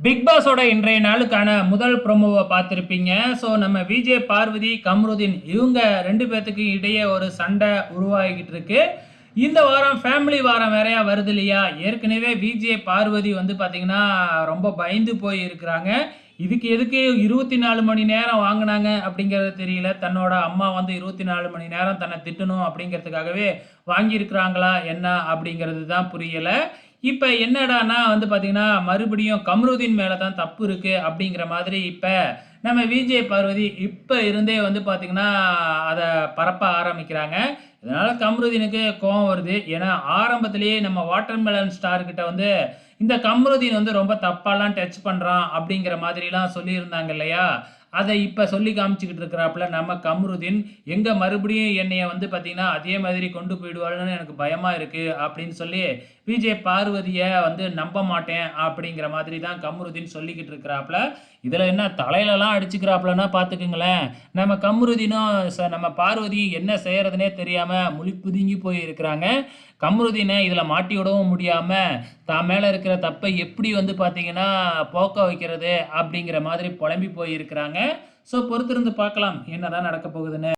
Big பாஸோட இன்றைய நாளுக்கான முதல் ப்ரோமோவை பார்த்துருப்பீங்க. ஸோ நம்ம விஜய், பார்வதி, கம்ருதீன் இவங்க 2 பேத்துக்கு இடையே ஒரு சண்டை உருவாகிக்கிட்டு இருக்கு. இந்த வாரம் ஃபேமிலி வாரம் வேறையா வருது இல்லையா? ஏற்கனவே விஜய், பார்வதி வந்து பார்த்தீங்கன்னா, ரொம்ப பயந்து போய் இருக்கிறாங்க. இதுக்கு எதுக்கு 24 மணி நேரம் வாங்குனாங்க அப்படிங்கிறது தெரியல. தன்னோட அம்மா வந்து 24 மணி நேரம் தன்னை திட்டணும் அப்படிங்கிறதுக்காகவே வாங்கியிருக்கிறாங்களா என்ன அப்படிங்கிறது தான் புரியல. இப்ப என்னடான்னா வந்து பார்த்தீங்கன்னா, மறுபடியும் கம்ருதீன் மேல தான் தப்பு இருக்கு அப்படிங்கிற மாதிரி இப்ப நம்ம விஜய், பார்வதி இப்ப இருந்தே வந்து பார்த்தீங்கன்னா, அத பரப்ப ஆரம்பிக்கிறாங்க. இதனால கம்ருதீனுக்கு கோவம் வருது. ஏன்னா, ஆரம்பத்திலேயே நம்ம வாட்டர்மெலன் ஸ்டார் கிட்ட வந்து இந்த கம்ருதீன் வந்து ரொம்ப தப்பாலாம் டச் பண்றான் அப்படிங்கிற மாதிரிலாம் சொல்லியிருந்தாங்க இல்லையா? அத இப்ப சொல்லி காமிச்சுக்கிட்டு இருக்கிறாப்புல நம்ம கம்ருதீன். எங்க மறுபடியும் என்னைய வந்து பார்த்தீங்கன்னா, அதே மாதிரி கொண்டு போயிடுவாள்ன்னு எனக்கு பயமா இருக்கு அப்படின்னு சொல்லி, விஜய் பார்வதிய வந்து நம்ப மாட்டேன் அப்படிங்கிற மாதிரி தான் கம்ருதீன் சொல்லிக்கிட்டு இருக்கிறாப்புல. இதுல என்ன தலையிலலாம் அடிச்சுக்கிறாப்புலன்னா பார்த்துக்குங்களேன். நம்ம கம்ருதீனும் நம்ம பார்வதியும் என்ன செய்றதுன்னே தெரியாம முழி பிதுங்கி போய் இருக்கிறாங்க. கம்ருதீன இதுல மாட்டி விடவும் முடியாம, தான் மேல இருக்கிற தப்ப எப்படி வந்து பார்த்தீங்கன்னா, போக்க வைக்கிறது அப்படிங்கிற மாதிரி புலம்பி போய் இருக்கிறாங்க. ஸோ பொறுத்திருந்து பார்க்கலாம் என்னதான் நடக்க போகுதுன்னு.